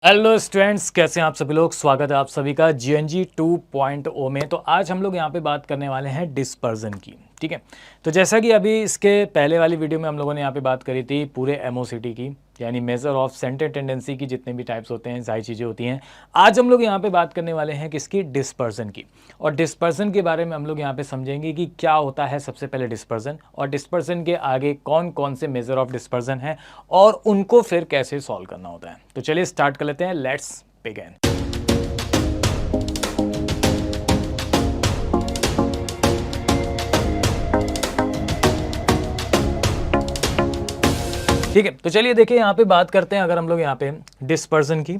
Hello students, कैसे हैं आप सभी लोग। स्वागत है आप सभी का जीएनजी 2.0 में। तो आज हम लोग यहाँ पे बात करने वाले हैं डिस्पर्जन की। ठीक है, तो जैसा कि अभी इसके पहले वाली वीडियो में हम लोगों ने यहाँ पे बात करी थी पूरे एमओसीटी की, यानी मेजर ऑफ सेंटर टेंडेंसी की, जितने भी टाइप्स होते हैं, सारी चीज़ें होती हैं। आज हम लोग यहाँ पे बात करने वाले हैं किसकी, डिस्पर्जन की। और डिस्पर्जन के बारे में हम लोग यहाँ पे समझेंगे कि क्या होता है सबसे पहले डिस्पर्जन, और डिस्पर्जन के आगे कौन कौन से मेजर ऑफ डिस्पर्जन हैं और उनको फिर कैसे सॉल्व करना होता है। तो चलिए स्टार्ट कर लेते हैं, लेट्स बिगिन। ठीक है, तो चलिए देखिए यहाँ पे बात करते हैं। अगर हम लोग यहाँ पे डिस्पर्जन की,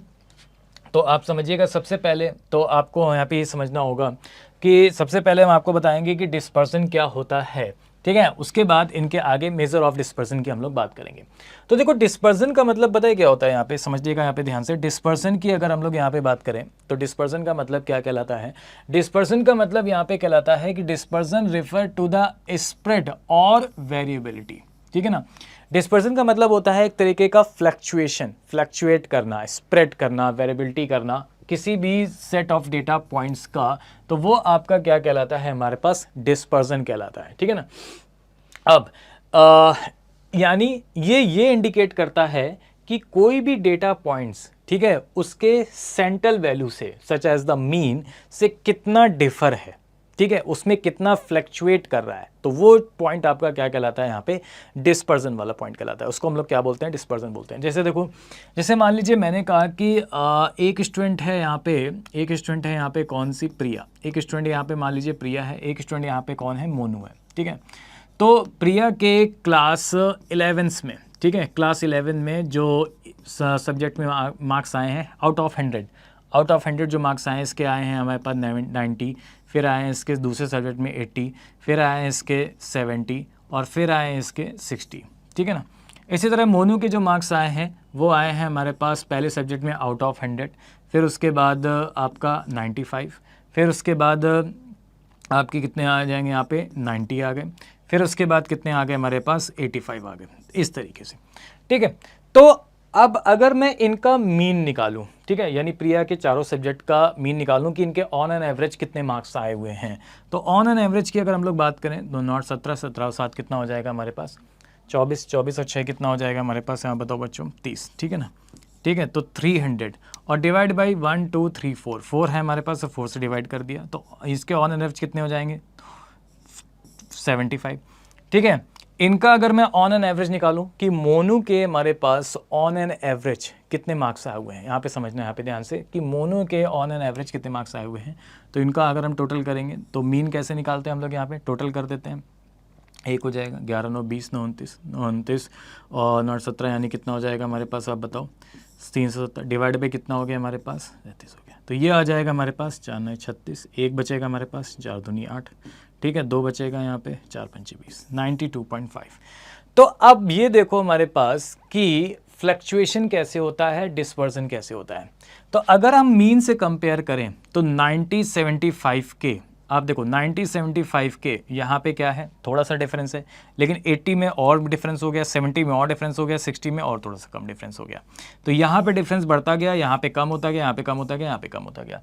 तो आप समझिएगा सबसे पहले तो आपको यहाँ पे ये समझना होगा कि सबसे पहले हम आपको बताएंगे कि डिस्पर्सन क्या होता है। ठीक है, उसके बाद इनके आगे मेजर ऑफ डिस्पर्सन की हम लोग बात करेंगे। तो देखो, डिस्पर्सन का मतलब पता है क्या होता है, यहाँ पे समझिएगा, यहाँ पे ध्यान से। डिस्पर्सन की अगर हम लोग यहाँ पे बात करें तो डिस्पर्सन का मतलब क्या कहलाता है। डिस्पर्सन का मतलब यहाँ पे कहलाता है कि dispersion refer to the spread और वेरिएबिलिटी। ठीक है ना, डिस्पर्सन का मतलब होता है एक तरीके का फ्लक्चुएशन, फ्लक्चुएट करना, स्प्रेड करना, वेरिएबिलिटी करना किसी भी सेट ऑफ डेटा पॉइंट्स का। तो वो आपका क्या कहलाता है, हमारे पास डिस्पर्सन कहलाता है। ठीक है ना। अब यानी ये इंडिकेट करता है कि कोई भी डेटा पॉइंट्स, ठीक है, उसके सेंट्रल वैल्यू से, सच एज द मीन से कितना डिफर है, ठीक है, उसमें कितना फ्लक्चुएट कर रहा है। तो वो पॉइंट आपका क्या कहलाता है, यहाँ पे डिस्पर्जन वाला पॉइंट कहलाता है। उसको हम लोग क्या बोलते हैं, डिस्पर्जन बोलते हैं। जैसे देखो, जैसे मान लीजिए मैंने कहा कि एक स्टूडेंट है यहाँ पे, एक स्टूडेंट है यहाँ पे, कौन सी, प्रिया। एक स्टूडेंट यहाँ पे मान लीजिए प्रिया है, एक स्टूडेंट यहाँ पे कौन है, मोनू है। ठीक है, तो प्रिया के क्लास 11 में, ठीक है, क्लास 11 में जो सब्जेक्ट में मार्क्स आए हैं आउट ऑफ 100 जो मार्क्स आए हैं, इसके आए हैं हमारे पास 90, फिर आए हैं इसके दूसरे सब्जेक्ट में 80, फिर आए हैं इसके 70, और फिर आए हैं इसके 60। ठीक है ना। इसी तरह मोनू के जो मार्क्स आए हैं वो आए हैं हमारे पास पहले सब्जेक्ट में आउट ऑफ 100, फिर उसके बाद आपका 95, फिर उसके बाद आपके कितने आ जाएंगे, यहाँ पे 90 आ गए, फिर उसके बाद कितने आ गए हमारे पास, 85 आ गए, इस तरीके से। ठीक है, तो अब अगर मैं इनका मीन निकालूं, ठीक है, यानी प्रिया के चारों सब्जेक्ट का मीन निकालूं कि इनके ऑन एन एवरेज कितने मार्क्स आए हुए हैं, तो ऑन एन एवरेज की अगर हम लोग बात करें तो 9 17 17 और 7 कितना हो जाएगा हमारे पास, 24 24 और 6 कितना हो जाएगा हमारे पास, यहाँ बताओ बच्चों, 30। ठीक है ना। ठीक है, तो 300 और डिवाइड बाई 1 2 3 4 है हमारे पास, 4 से डिवाइड कर दिया, तो इसके ऑन एन एवरेज कितने हो जाएंगे, 75। ठीक है, इनका अगर मैं ऑन एन एवरेज निकालूं कि मोनू के हमारे पास ऑन एन एवरेज कितने मार्क्स आए हुए हैं, यहाँ पे समझना है, यहाँ पे ध्यान से, कि मोनू के ऑन एन एवरेज कितने मार्क्स आए हुए हैं। तो इनका अगर हम टोटल करेंगे तो मीन कैसे निकालते हैं हम लोग, यहाँ पे टोटल कर देते हैं। एक हो जाएगा 11 9 20 9 29 और 9 17, यानी कितना हो जाएगा हमारे पास, आप बताओ, 370 डिवाइड बाई कितना हो गया हमारे पास, 33 हो गया। तो ये आ जाएगा हमारे पास 4 9 36, एक बचेगा हमारे पास 4 दूनी 8, ठीक है, 2 बचेगा यहाँ पे 4 5 20, 92.5। तो अब ये देखो हमारे पास कि फ्लक्चुएशन कैसे होता है, डिस्पर्सन कैसे होता है। तो अगर हम मीन से कंपेयर करें तो 90 75 के, आप देखो 90 75 के यहाँ पे क्या है, थोड़ा सा डिफरेंस है, लेकिन 80 में और डिफरेंस हो गया, 70 में और डिफरेंस हो गया, 60 में और थोड़ा सा कम डिफरेंस हो गया। तो यहाँ पे डिफरेंस बढ़ता गया, यहाँ पे कम होता गया, यहाँ पे कम होता गया, यहाँ पे कम होता गया।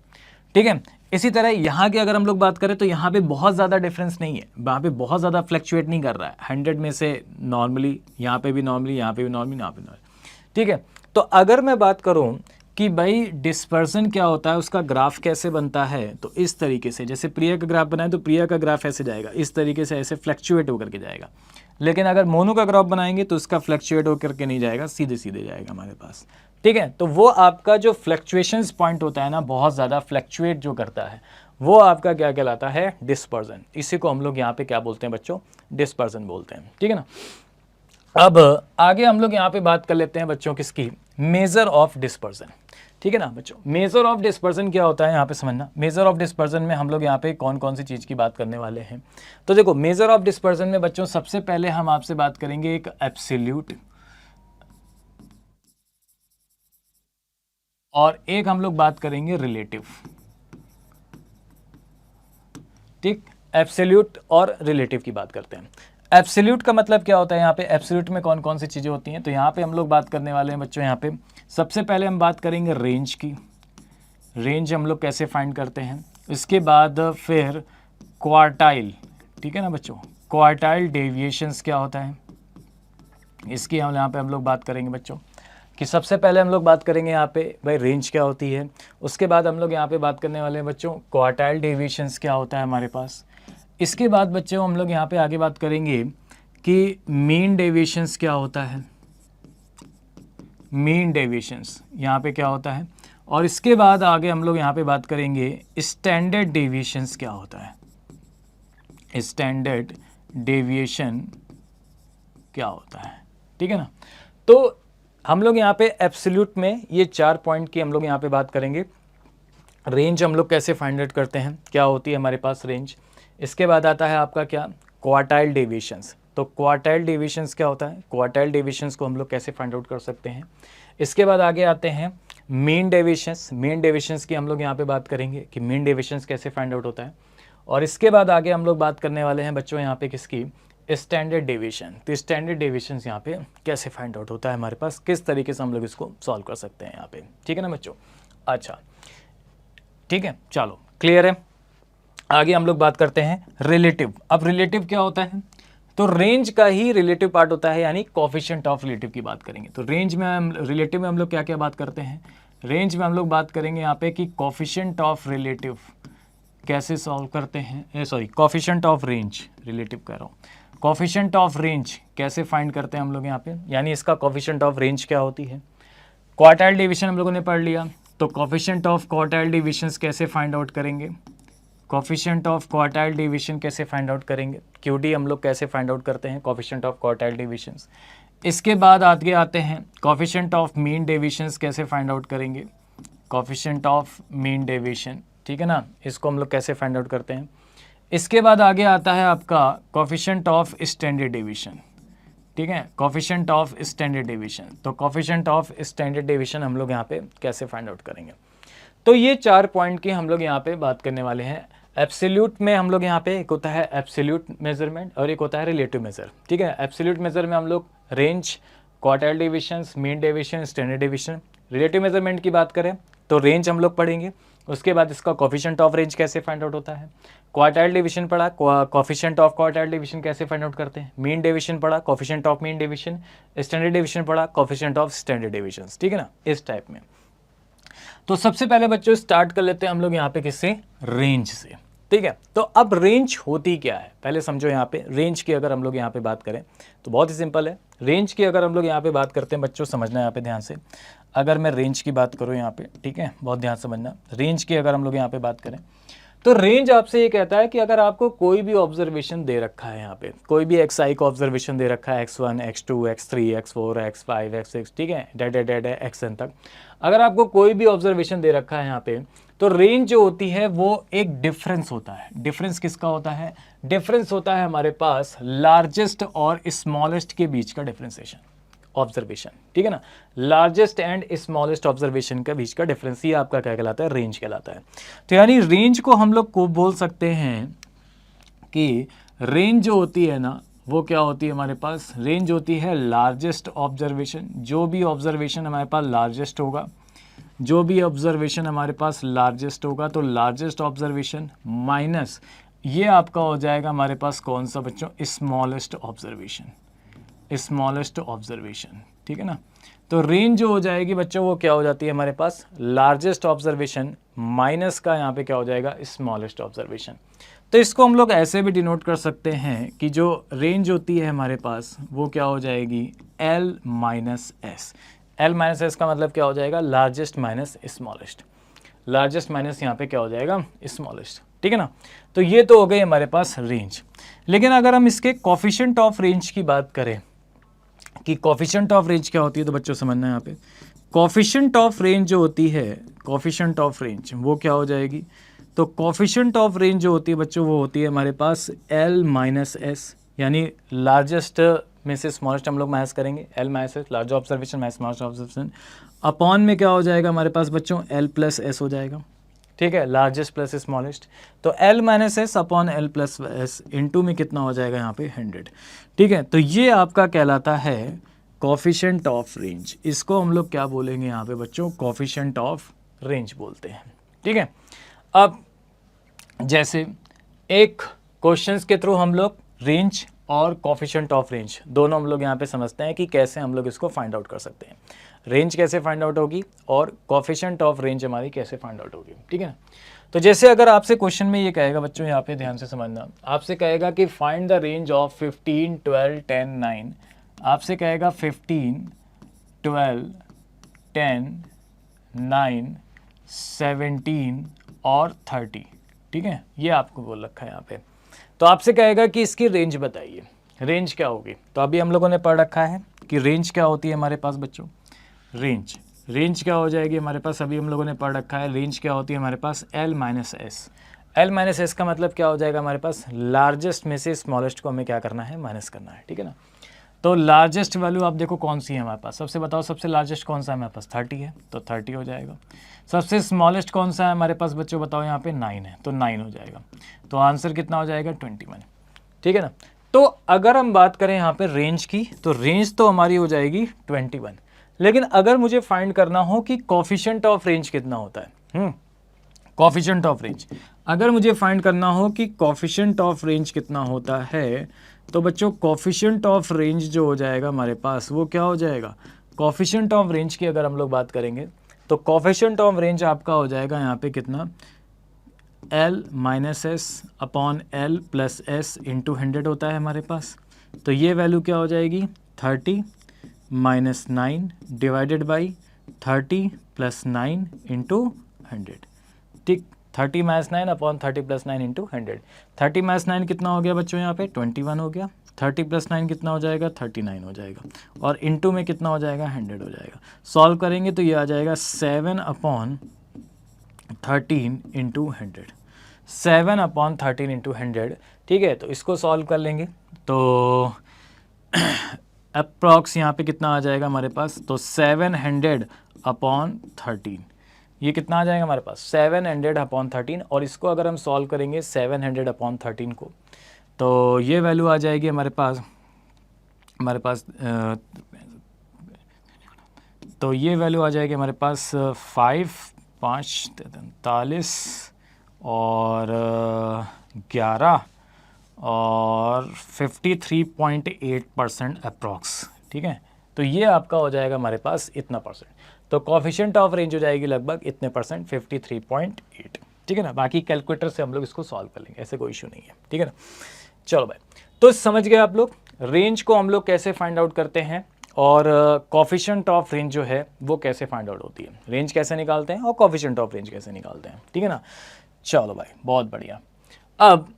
ठीक है, इसी तरह यहाँ की अगर हम लोग बात करें तो यहाँ पे बहुत ज़्यादा डिफरेंस नहीं है, यहाँ पे बहुत ज़्यादा फ्लक्चुएट नहीं कर रहा है, 100 में से नॉर्मली, यहाँ पे भी नॉर्मली, यहाँ पे भी नॉर्मली, यहाँ पे नॉर्मली। ठीक है, तो अगर मैं बात करूँ कि भाई डिस्पर्सन क्या होता है, उसका ग्राफ कैसे बनता है, तो इस तरीके से, जैसे प्रिया का ग्राफ बनाए तो प्रिया का ग्राफ ऐसे जाएगा, इस तरीके से ऐसे फ्लक्चुएट होकर के जाएगा। लेकिन अगर मोनू का ग्राफ बनाएंगे तो उसका फ्लक्चुएट होकर के नहीं जाएगा, सीधे सीधे जाएगा हमारे पास। ठीक है, तो वो आपका जो फ्लक्चुएशंस पॉइंट होता है ना, बहुत ज़्यादा फ्लक्चुएट जो करता है, वो आपका क्या कहलाता है, डिस्पर्सन। इसी को हम लोग यहाँ पे क्या बोलते हैं बच्चों, डिस्पर्सन बोलते हैं। ठीक है ना। अब आगे हम लोग यहाँ पे बात कर लेते हैं बच्चों किसकी, मेजर ऑफ डिस्पर्सन। ठीक है ना बच्चों, मेजर ऑफ डिस्पर्सन क्या होता है यहाँ पे समझना। मेजर ऑफ डिस्पर्सन में हम लोग यहाँ पे कौन कौन सी चीज़ की बात करने वाले हैं। तो देखो, मेजर ऑफ डिस्पर्सन में बच्चों सबसे पहले हम आपसे बात करेंगे एक एब्सोल्यूट, और एक हम लोग बात करेंगे रिलेटिव। ठीक, एब्सोल्यूट और रिलेटिव की बात करते हैं। एब्सोल्यूट का मतलब क्या होता है यहाँ पे, एब्सोल्यूट में कौन कौन सी चीज़ें होती हैं, तो यहाँ पे हम लोग बात करने वाले हैं बच्चों, यहाँ पे सबसे पहले हम बात करेंगे रेंज की। रेंज हम लोग कैसे फाइंड करते हैं, इसके बाद फिर क्वार्टाइल, ठीक है ना बच्चों, क्वार्टाइल डेविएशंस क्या होता है, इसकी हम यहाँ पे हम लोग बात करेंगे बच्चों, कि सबसे पहले हम लोग बात करेंगे यहाँ पे भाई रेंज क्या होती है, उसके बाद हम लोग यहाँ पे बात करने वाले हैं बच्चों क्वार्टाइल डेविएशंस क्या होता है हमारे पास। इसके बाद बच्चों हम लोग यहाँ पे आगे बात करेंगे कि मीन डेविएशंस क्या होता है, मीन डेविएशंस यहाँ पे क्या होता है, और इसके बाद आगे हम लोग यहाँ पे बात करेंगे स्टैंडर्ड डेविएशंस क्या होता है, स्टैंडर्ड डेविएशन क्या होता है, ठीक है ना। तो हम लोग यहाँ पे एब्सोल्यूट में ये 4 पॉइंट की हम लोग यहाँ पे बात करेंगे। रेंज हम लोग कैसे फाइंड आउट करते हैं, क्या होती है हमारे पास रेंज। इसके बाद आता है आपका क्या, क्वार्टाइल डेविएशंस। तो क्वार्टाइल डेविएशंस क्या होता है, क्वार्टाइल डेविएशंस को हम लोग कैसे फाइंड आउट कर सकते हैं। इसके बाद आगे आते हैं मीन डेविएशंस। मीन डेविएशंस की हम लोग यहाँ पे बात करेंगे कि मीन डेविएशंस कैसे फाइंड आउट होता है। और इसके बाद आगे हम लोग बात करने वाले हैं बच्चों यहाँ पे किसकी, स्टैंडर्ड डेविएशन। तो स्टैंडर्ड डेविएशंस यहाँ पे कैसे फाइंड आउट होता है हमारे पास, किस तरीके से हम लोग इसको सॉल्व कर सकते हैं यहाँ पे, ठीक है ना बच्चों। अच्छा ठीक है, चलो क्लियर है। आगे हम लोग बात करते हैं रिलेटिव। अब रिलेटिव क्या होता है, तो रेंज का ही रिलेटिव पार्ट होता है, यानी कोफिशिएंट ऑफ रिलेटिव की बात करेंगे। तो रेंज में हम, रिलेटिव में हम लोग क्या क्या बात करते हैं, रेंज में हम लोग बात करेंगे यहाँ पे कि कोफिशिएंट ऑफ रिलेटिव कैसे सॉल्व करते हैं, sorry coefficient of range, relative कह रहा हूँ, कोफिशिएंट ऑफ रेंज कैसे फाइंड करते हैं हम लोग यहाँ पे, यानी इसका कोफिशिएंट ऑफ रेंज क्या होती है। क्वार्टाइल डिवीजन हम लोगों ने पढ़ लिया, तो कोफिशिएंट ऑफ क्वार्टाइल डिविजन्स कैसे फाइंड आउट करेंगे, कोफिशिएंट ऑफ क्वार्टाइल डिवीजन कैसे फाइंड आउट करेंगे, क्यूडी हम लोग कैसे फाइंड आउट करते हैं, कोफिशिएंट ऑफ क्वार्टाइल डिविजन्स। इसके बाद आगे आते हैं कोफिशिएंट ऑफ मीन डेविएशंस कैसे फाइंड आउट करेंगे, कोफिशिएंट ऑफ मीन डेविएशन, ठीक है ना, इसको हम लोग कैसे फाइंड आउट करते हैं। इसके बाद आगे आता है आपका कोफिशिएंट ऑफ स्टैंडर्ड डेविएशन, ठीक है, कोफिशिएंट ऑफ स्टैंडर्ड डेविएशन। तो कोफिशिएंट ऑफ स्टैंडर्ड डेविएशन हम लोग यहाँ पे कैसे फाइंड आउट करेंगे। तो ये 4 पॉइंट की हम लोग यहाँ पे बात करने वाले हैं। एब्सोल्यूट में हम लोग यहाँ पे, एक होता है एब्सोल्यूट मेजरमेंट और एक होता है रिलेटिव मेजर, ठीक है। एब्सोल्यूट मेजर में हम लोग range, quartile divisions, mean deviation, standard deviation. Relative measurement की बात करें तो रेंज हम लोग पढ़ेंगे, उसके बाद इसका कोफिशिएंट ऑफ रेंज कैसे फाइंड आउट होता है। क्वार्टाइल डिवीजन पढ़ा, कोफिशिएंट ऑफ क्वार्टाइल डिवीजन कैसे फाइंड आउट करते हैं। मीन डिवीजन पढ़ा, coefficient of mean division. Standard division पढ़ा, कोफिशिएंट ऑफ स्टैंडर्ड डिविजन्स, ठीक है ना, इस टाइप में। तो सबसे पहले बच्चों स्टार्ट कर लेते हैं हम लोग यहाँ पे किससे, रेंज से, ठीक है। तो अब रेंज होती क्या है पहले समझो। यहाँ पे रेंज की अगर हम लोग यहाँ पे बात करें तो बहुत ही सिंपल है। रेंज की अगर हम लोग यहाँ पे बात करते हैं बच्चों, समझना यहाँ पे ध्यान से, अगर मैं रेंज की बात करूँ यहाँ पे, ठीक है, बहुत ध्यान समझना। रेंज की अगर हम लोग यहाँ पे बात करें तो रेंज आपसे ये कहता है कि अगर आपको कोई भी ऑब्जर्वेशन दे रखा है, यहाँ पे कोई भी xi को ऑब्जर्वेशन दे रखा है, x1, x2, x3, x4, x5, x6, ठीक है, डेड xn तक, अगर आपको कोई भी ऑब्जर्वेशन दे रखा है यहाँ पे, तो रेंज जो होती है वो एक डिफरेंस होता है। डिफरेंस किसका होता है, डिफरेंस होता है हमारे पास लार्जेस्ट और स्मॉलेस्ट के बीच का डिफरेंशिएशन ऑब्जर्वेशन, ठीक है ना, लार्जेस्ट एंड स्मॉलेस्ट ऑब्जर्वेशन के बीच का डिफरेंस, ये आपका क्या कहलाता है, रेंज कहलाता है। तो यानी रेंज को हम लोग को बोल सकते हैं कि रेंज जो होती है ना वो क्या होती है हमारे पास, रेंज होती है लार्जेस्ट ऑब्जर्वेशन। जो भी ऑब्जर्वेशन हमारे पास लार्जेस्ट होगा, जो भी ऑब्जर्वेशन हमारे पास लार्जेस्ट होगा, तो लार्जेस्ट ऑब्जर्वेशन माइनस ये आपका हो जाएगा हमारे पास कौन सा बच्चों, स्मॉलेस्ट ऑब्जर्वेशन, स्मॉलेस्ट ऑब्जर्वेशन, ठीक है ना। तो रेंज जो हो जाएगी बच्चों वो क्या हो जाती है हमारे पास, लार्जेस्ट ऑब्जर्वेशन माइनस का यहाँ पे क्या हो जाएगा, स्मॉलेस्ट ऑब्जर्वेशन। तो इसको हम लोग ऐसे भी डिनोट कर सकते हैं कि जो रेंज होती है हमारे पास वो क्या हो जाएगी, L minus S. L minus S का मतलब क्या हो जाएगा, largest minus smallest, largest minus यहाँ पे क्या हो जाएगा, स्मॉलेस्ट, ठीक है ना। तो ये तो हो गई हमारे पास रेंज। लेकिन अगर हम इसके कोफिशिएंट ऑफ रेंज की बात करें कि कोफिशिएंट ऑफ रेंज क्या होती है, तो बच्चों समझना है यहाँ पे, कोफिशिएंट ऑफ रेंज जो होती है, कोफिशिएंट ऑफ रेंज वो क्या हो जाएगी, तो कोफिशिएंट ऑफ रेंज जो होती है बच्चों वो होती है हमारे पास L माइनस एस, यानी लार्जेस्ट में से स्मॉलेस्ट हम लोग माइनस करेंगे, L minus S, large observation minus smallest observation, upon में क्या हो जाएगा हमारे पास बच्चों, L प्लस एस हो जाएगा, ठीक है, लार्जेस्ट प्लस स्मॉलेस्ट। तो L minus S upon L plus S into में कितना हो जाएगा यहाँ पे 100। ठीक है, तो ये आपका कहलाता है कोफिशिएंट ऑफ रेंज। इसको हम लोग क्या बोलेंगे यहाँ पे बच्चों, कोफिशिएंट ऑफ रेंज बोलते हैं। ठीक है, अब जैसे एक क्वेश्चंस के थ्रू हम लोग रेंज और कोफिशिएंट ऑफ रेंज दोनों हम लोग यहाँ पे समझते हैं कि कैसे हम लोग इसको फाइंड आउट कर सकते हैं। रेंज कैसे फाइंड आउट होगी और कोफिशिएंट ऑफ रेंज हमारी कैसे फाइंड आउट होगी। ठीक है ना, तो जैसे अगर आपसे क्वेश्चन में ये कहेगा बच्चों, यहाँ पे ध्यान से समझना, आपसे कहेगा कि फाइंड द रेंज ऑफ 15, 12, 10, 9। आपसे कहेगा 15, 12, 10, 9, 17 और 30। ठीक है, ये आपको बोल रखा है यहाँ पे। तो आपसे कहेगा कि इसकी रेंज बताइए, रेंज क्या होगी। तो अभी हम लोगों ने पढ़ रखा है कि रेंज क्या होती है हमारे पास बच्चों, रेंज क्या हो जाएगी हमारे पास, अभी हम लोगों ने पढ़ रखा है रेंज क्या होती है हमारे पास, L minus S. L minus S का मतलब क्या हो जाएगा हमारे पास, लार्जेस्ट में से स्मॉलेस्ट को हमें क्या करना है, माइनस करना है। ठीक है ना, तो लार्जेस्ट वैल्यू आप देखो कौन सी है हमारे पास, सबसे बताओ सबसे लार्जेस्ट कौन सा है हमारे पास, 30 है, तो 30 हो जाएगा। सबसे स्मॉलेस्ट कौन सा है हमारे पास बच्चों, बताओ यहाँ पे 9 है, तो 9 हो जाएगा। तो आंसर कितना हो जाएगा, 21। ठीक है ना, तो अगर हम बात करें यहाँ पे रेंज की, तो रेंज तो हमारी हो जाएगी 21। लेकिन अगर मुझे फाइंड करना हो कि कोफिशिएंट ऑफ रेंज कितना होता है, कोफिशिएंट ऑफ रेंज, अगर मुझे फाइंड करना हो कि कोफिशिएंट ऑफ रेंज कितना होता है, तो बच्चों कोफिशिएंट ऑफ रेंज जो हो जाएगा हमारे पास वो क्या हो जाएगा, कोफिशिएंट ऑफ रेंज की अगर हम लोग बात करेंगे तो कोफिशिएंट ऑफ रेंज आपका हो जाएगा यहाँ पे कितना, L minus S upon L plus S into 100 होता है हमारे पास। तो ये वैल्यू क्या हो जाएगी, 30 minus 9 divided by 30 plus 9 into 100। ठीक, 30 minus 9 upon 30 plus 9 into 100। 30 minus 9 कितना हो गया बच्चों यहाँ पे, 21 हो गया। 30 प्लस 9 कितना हो जाएगा, 39 हो जाएगा। और इंटू में कितना हो जाएगा, 100 हो जाएगा। सॉल्व करेंगे तो ये आ जाएगा 7 अपॉन 13 इंटू 100, 7 अपॉन 13 इंटू 100। ठीक है, तो इसको सॉल्व कर लेंगे तो अप्रॉक्स यहाँ पे कितना आ जाएगा हमारे पास, तो 700 अपॉन 13, ये कितना आ जाएगा हमारे पास, 700 अपॉन 13। और इसको अगर हम सॉल्व करेंगे 700 अपॉन 13 को, तो ये वैल्यू आ जाएगी हमारे पास तो ये वैल्यू आ जाएगी हमारे पास 5, 5, 43 और 11 और 53.8% अप्रॉक्स। ठीक है, तो ये आपका हो जाएगा हमारे पास इतना परसेंट। तो कोफिशिएंट ऑफ रेंज हो जाएगी लगभग इतने परसेंट, 53.8। ठीक है ना, बाकी कैलकुलेटर से हम लोग इसको सॉल्व कर लेंगे, ऐसे कोई इशू नहीं है। ठीक है ना, चलो भाई, तो समझ गए आप लोग रेंज को हम लोग कैसे फाइंड आउट करते हैं और कोफिशिएंट ऑफ रेंज जो है वो कैसे फाइंड आउट होती है, रेंज कैसे निकालते हैं और कोफिशिएंट ऑफ रेंज कैसे निकालते हैं। ठीक है ना, चलो भाई बहुत बढ़िया। अब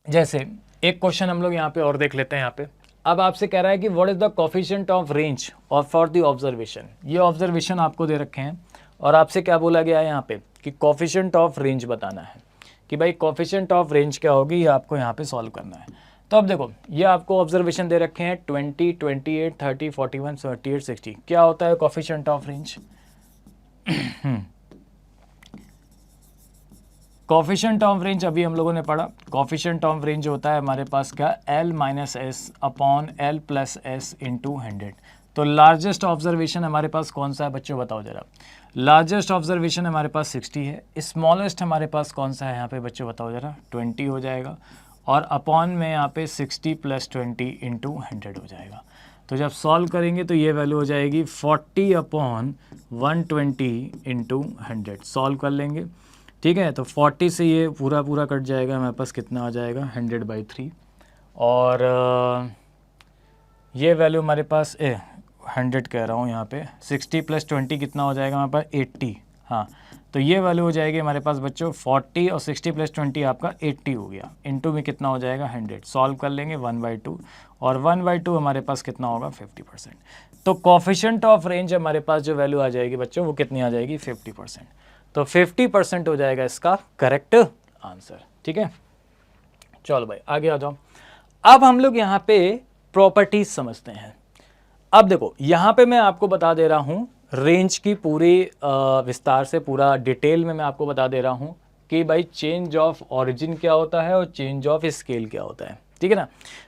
जैसे एक क्वेश्चन हम लोग यहाँ पे और देख लेते हैं। यहाँ पे अब आपसे कह रहा है कि what is the coefficient of range और फॉर द ऑब्जर्वेशन। ये ऑब्जर्वेशन आपको दे रखे हैं और आपसे क्या बोला गया है यहाँ पे कि कोफिशिएंट ऑफ रेंज बताना है, कि भाई कोफिशिएंट ऑफ रेंज क्या होगी, ये आपको यहाँ पे सॉल्व करना है। तो अब देखो ये आपको ऑब्जर्वेशन दे रखे हैं 20, 28, 30, 41, 38, 60। क्या होता है coefficient of range, coefficient of range अभी हम लोगों ने पढ़ा। कोफिशिएंट ऑफ रेंज होता है हमारे पास क्या, L minus S upon L plus S into 100। तो लार्जेस्ट ऑब्जर्वेशन हमारे पास कौन सा है बच्चों, बताओ जरा। लार्जेस्ट ऑब्जर्वेशन हमारे पास 60 है। स्मॉलेस्ट हमारे पास कौन सा है यहाँ पे बच्चों, बताओ जरा, 20 हो जाएगा। और अपॉन में यहाँ पे 60 प्लस 20 इंटू 100 हो जाएगा। तो जब सॉल्व करेंगे तो ये वैल्यू हो जाएगी 40 अपॉन 120 इंटू 100। सॉल्व कर लेंगे, ठीक है, तो 40 से ये पूरा कट जाएगा, हमारे पास कितना आ जाएगा 100/3। और ये वैल्यू हमारे पास 100 कह रहा हूँ यहाँ पे, 60 प्लस 20 कितना हो जाएगा हमारे पास 80। हाँ, तो ये वैल्यू हो जाएगी हमारे पास बच्चों 40 और 60 प्लस 20 आपका 80 हो गया। इंटू में कितना हो जाएगा 100। सॉल्व कर लेंगे 1/2 और 1/2 हमारे पास कितना होगा 50%। तो कोफिशिएंट ऑफ रेंज हमारे पास जो वैल्यू आ जाएगी बच्चों वो कितनी आ जाएगी 50%। तो 50% हो जाएगा इसका करेक्ट आंसर। ठीक है, चलो भाई आगे आ जाओ। अब हम लोग यहाँ पे प्रॉपर्टीज समझते हैं। अब देखो यहाँ पे मैं आपको बता दे रहा हूँ रेंज की पूरी विस्तार से पूरा डिटेल में मैं आपको बता दे रहा हूँ कि भाई चेंज ऑफ ऑरिजिन क्या होता है और चेंज ऑफ स्केल क्या होता है, ठीक है ना।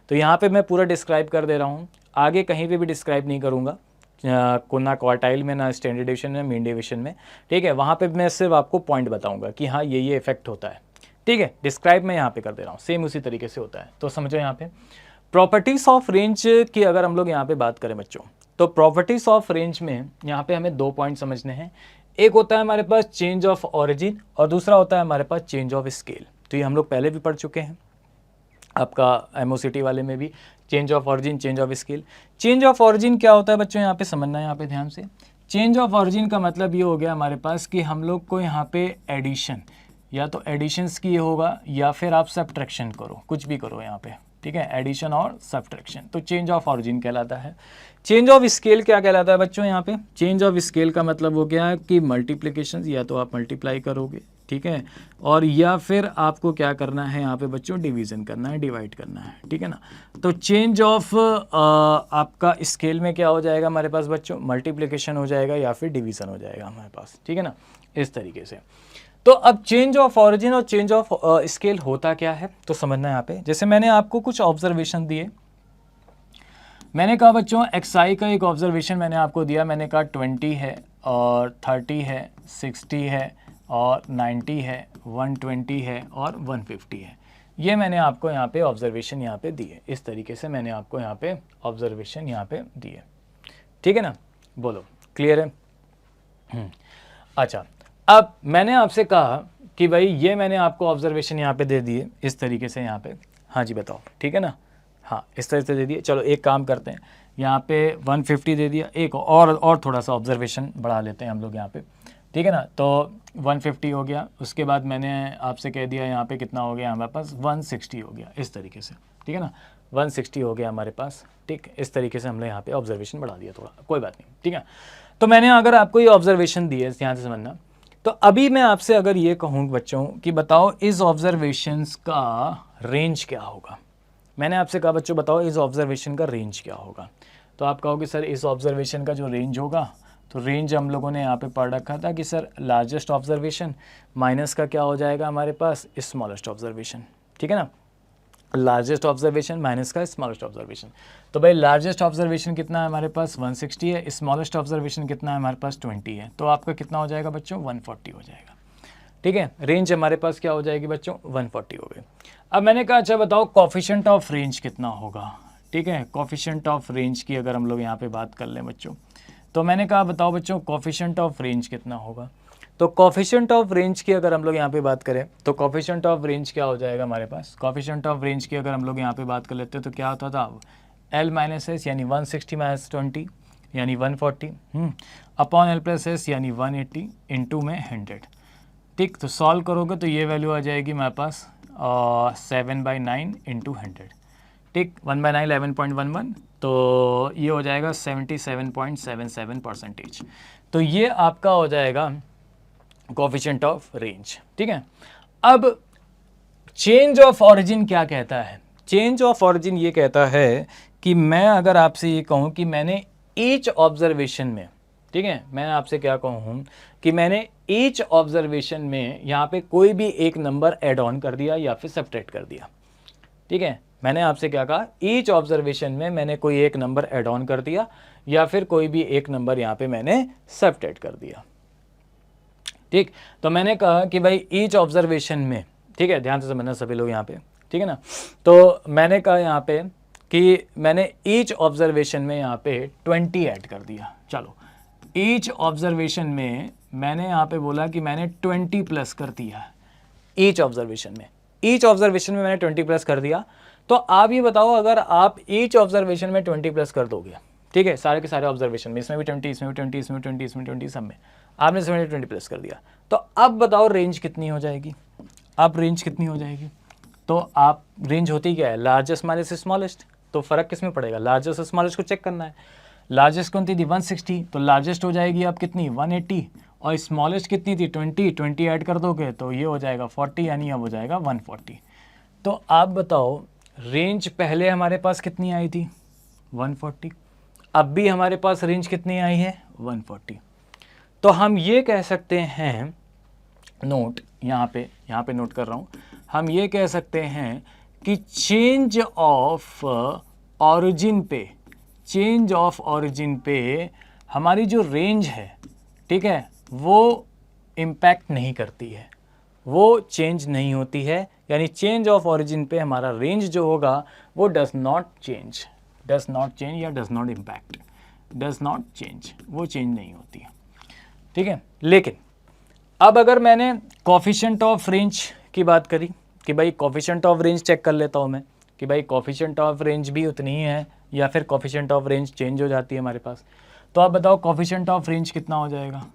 तो यहाँ पे मैं पूरा डिस्क्राइब कर दे रहा हूँ, आगे कहीं पे भी डिस्क्राइब नहीं करूँगा, ना क्वार्टाइल में, ना स्टैंडर्ड डिवीजन में, मीन डिवीजन में, ठीक है। वहाँ पे मैं सिर्फ आपको पॉइंट बताऊँगा कि हाँ ये इफेक्ट होता है, ठीक है। डिस्क्राइब मैं यहाँ पे कर दे रहा हूँ, सेम उसी तरीके से होता है। तो समझो यहाँ पे प्रॉपर्टीज़ ऑफ रेंज की अगर हम लोग यहाँ पे बात करें बच्चों, तो प्रॉपर्टीज़ ऑफ रेंज में यहाँ पे हमें 2 पॉइंट समझने हैं। एक होता है हमारे पास चेंज ऑफ ऑरिजिन और दूसरा होता है हमारे पास चेंज ऑफ स्केल। तो ये हम लोग पहले भी पढ़ चुके हैं, आपका एमओसीटी वाले में भी change of origin, change of scale. Change of origin क्या होता है बच्चों, यहाँ पे समझना है, यहाँ पे ध्यान से। चेंज ऑफ ऑरिजिन का मतलब ये हो गया हमारे पास कि हम लोग को यहाँ पे एडिशन, या तो एडिशंस की होगा या फिर आप सब्ट्रैक्शन करो, कुछ भी करो यहाँ पे, ठीक है, एडिशन और सब्ट्रैक्शन, तो चेंज ऑफ ऑरिजिन कहलाता है। चेंज ऑफ स्केल क्या कहलाता है बच्चों, यहाँ पे चेंज ऑफ स्केल का मतलब हो गया कि मल्टीप्लिकेशन, या तो आप मल्टीप्लाई करोगे, ठीक है, और या फिर आपको क्या करना है यहाँ पे बच्चों, डिवीज़न करना है, डिवाइड करना है, ठीक है ना। तो चेंज ऑफ आपका स्केल में क्या हो जाएगा हमारे पास बच्चों, मल्टीप्लिकेशन हो जाएगा या फिर डिवीज़न हो जाएगा हमारे पास, ठीक है ना, इस तरीके से। तो अब चेंज ऑफ ऑरिजिन और चेंज ऑफ स्केल होता क्या है, तो समझना है यहाँ पे। जैसे मैंने आपको कुछ ऑब्जर्वेशन दिए, मैंने कहा बच्चों एक्सआई का एक ऑब्जर्वेशन मैंने आपको दिया, मैंने कहा 20 है और 30 है, 60 है और 90 है, 120 है और 150 है। ये मैंने आपको यहाँ पे ऑब्जर्वेशन यहाँ पे दिए, इस तरीके से मैंने आपको यहाँ पे ऑब्जर्वेशन यहाँ पे दिए, ठीक है ना। बोलो क्लियर है? अच्छा, अब मैंने आपसे कहा कि भाई ये मैंने आपको ऑब्जर्वेशन यहाँ पे दे दिए इस तरीके से यहाँ पे, हाँ जी बताओ, ठीक है ना, हाँ इस तरह से दे दिए। चलो एक काम करते हैं, यहाँ पे 150 दे दिया, एक और थोड़ा सा ऑब्जर्वेशन बढ़ा लेते हैं हम लोग यहाँ पे, ठीक है ना। तो 150 हो गया, उसके बाद मैंने आपसे कह दिया यहाँ पे कितना हो गया हमारे पास, 160 हो गया, इस तरीके से, ठीक है ना, 160 हो गया हमारे पास, ठीक। इस तरीके से हमने यहाँ पे ऑब्जर्वेशन बढ़ा दिया थोड़ा, कोई बात नहीं, ठीक है। तो मैंने अगर आपको ये ऑब्जर्वेशन दी है, ध्यान से समझना। तो अभी मैं आपसे अगर ये कहूँ बच्चों कि बताओ इस ऑब्जर्वेशंस का रेंज क्या होगा, मैंने आपसे कहा बच्चों बताओ इस ऑब्जर्वेशन का रेंज क्या होगा, तो आप कहोगे सर इस ऑब्जर्वेशन का जो रेंज होगा, तो रेंज हम लोगों ने यहाँ पे पढ़ रखा था कि सर लार्जेस्ट ऑब्जर्वेशन माइनस का क्या हो जाएगा हमारे पास, स्मॉलेस्ट ऑब्जर्वेशन, ठीक है ना, लार्जेस्ट ऑब्जर्वेशन माइनस का स्मॉलेस्ट ऑब्जर्वेशन। तो भाई लार्जेस्ट ऑब्जर्वेशन कितना है हमारे पास, 160 है, स्मॉलेस्ट ऑब्जर्वेशन कितना है हमारे पास, 20 है, तो आपका कितना हो जाएगा बच्चों, 140 हो जाएगा, ठीक है। रेंज हमारे पास क्या हो जाएगी बच्चों, 140 हो गई। अब मैंने कहा अच्छा बताओ कोफिशिएंट ऑफ रेंज कितना होगा, ठीक है। कोफिशिएंट ऑफ रेंज की अगर हम लोग यहाँ पे बात कर लें बच्चों, तो मैंने कहा बताओ बच्चों कोफिशिएंट ऑफ रेंज कितना होगा। तो कोफिशिएंट ऑफ रेंज की अगर हम लोग यहाँ पे बात करें, तो कोफिशिएंट ऑफ रेंज क्या हो जाएगा हमारे पास, कोफिशिएंट ऑफ रेंज की अगर हम लोग यहाँ पे बात कर लेते हैं तो क्या होता था, L माइनस एस यानी 160 माइनस 20 यानी 140 अपॉन L प्लस एस यानी 180 इंटू में 100, ठीक। तो सॉल्व करोगे तो ये वैल्यू आ जाएगी हमारे पास 7/9 इंटू 100, ठीक, 1/9 11.11, तो ये हो जाएगा 77.77%। तो ये आपका हो जाएगा कोफिशिएंट ऑफ रेंज, ठीक है। अब चेंज ऑफ ऑरिजिन क्या कहता है, चेंज ऑफ ऑरिजिन ये कहता है कि मैं अगर आपसे ये कहूँ कि मैंने ईच ऑब्जर्वेशन में, ठीक है, मैं आपसे क्या कहूँ कि मैंने ईच ऑब्जर्वेशन में यहाँ पे कोई भी एक नंबर ऐड ऑन कर दिया या फिर सब्ट्रैक्ट कर दिया, ठीक है। मैंने आपसे क्या कहा, ईच ऑब्जर्वेशन में मैंने कोई एक नंबर ऐड ऑन कर दिया या फिर कोई भी एक नंबर यहाँ पे मैंने सब्ट्रैक्ट कर दिया, ठीक। तो मैंने कहा कि भाई ईच ऑब्जर्वेशन में, ठीक है, ध्यान से समझना सभी लोग यहाँ पे, ठीक है ना। तो मैंने कहा यहाँ पे कि मैंने ईच ऑब्जर्वेशन में यहाँ पे 20 ऐड कर दिया। चलो ईच ऑब्जर्वेशन में मैंने यहाँ पे बोला कि मैंने 20 प्लस कर दिया ईच ऑब्जर्वेशन में, ईच ऑब्जर्वेशन में मैंने 20 प्लस कर दिया। तो आप ये बताओ अगर आप ईच ऑब्जर्वेशन में 20 प्लस कर दोगे, ठीक है, सारे के सारे ऑब्जर्वेशन में, इसमें भी 20, इसमें भी 20, इसमें 20, इसमें 20, सब में आपने 20 प्लस कर दिया, तो अब बताओ रेंज कितनी हो जाएगी, अब रेंज कितनी हो जाएगी। तो आप रेंज होती क्या है, लार्जेस्ट माइनस स्मॉलेस्ट, तो फ़र्क किस में पड़ेगा, लार्जेस्ट और स्मॉलेस्ट को चेक करना है। लार्जेस्ट कौन थी 160, तो लार्जेस्ट हो जाएगी आप कितनी 180, और स्मॉलेस्ट कितनी थी 20 ऐड कर दोगे तो ये हो जाएगा 40, यानी अब हो जाएगा 140। तो आप बताओ रेंज पहले हमारे पास कितनी आई थी 140, अब भी हमारे पास रेंज कितनी आई है 140, तो हम ये कह सकते हैं, नोट यहाँ पे नोट कर रहा हूँ, हम ये कह सकते हैं कि चेंज ऑफ ऑरिजिन पे हमारी जो रेंज है, ठीक है, वो इम्पैक्ट नहीं करती है, वो चेंज नहीं होती है। यानी चेंज ऑफ ऑरिजिन पे हमारा रेंज जो होगा वो डज नॉट चेंज या does not impact, does not change, वो चेंज नहीं होती है, ठीक है। लेकिन अब अगर मैंने कोफिशिएंट ऑफ रेंज की बात करी कि भाई कोफिशिएंट ऑफ रेंज चेक कर लेता हूँ मैं कि भाई कोफिशिएंट ऑफ रेंज भी उतनी ही है या फिर कोफिशिएंट ऑफ रेंज चेंज हो जाती है हमारे पास, तो आप बताओ कोफिशिएंट ऑफ रेंज कितना हो जाएगा।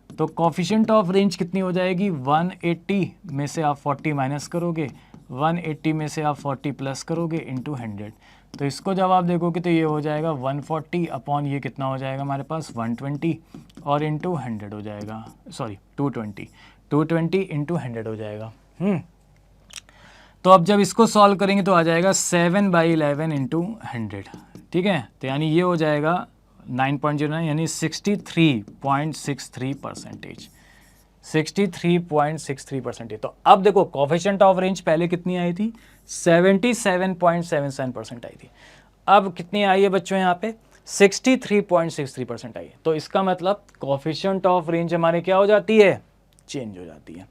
तो कोफिशिएंट ऑफ रेंज कितनी हो जाएगी, 180 में से आप 40 माइनस करोगे, 180 में से आप 40 प्लस करोगे इंटू 100। तो इसको जब आप देखोगे तो ये हो जाएगा 140 अपॉन ये कितना हो जाएगा हमारे पास 120 और इंटू 100 हो जाएगा, सॉरी 220 इंटू 100 हो जाएगा। तो अब जब इसको सॉल्व करेंगे तो आ जाएगा 7/11 इंटू 100, ठीक है। तो यानी ये हो जाएगा 9.09 यानी 63.63%, 63.63%। तो अब देखो कोफिशिएंट ऑफ रेंज पहले कितनी आई थी, 77.77% आई थी, अब कितनी आई है बच्चों यहाँ पे 63.63% आई है। तो इसका मतलब कोफिशिएंट ऑफ रेंज हमारे क्या हो जाती है, चेंज हो जाती है।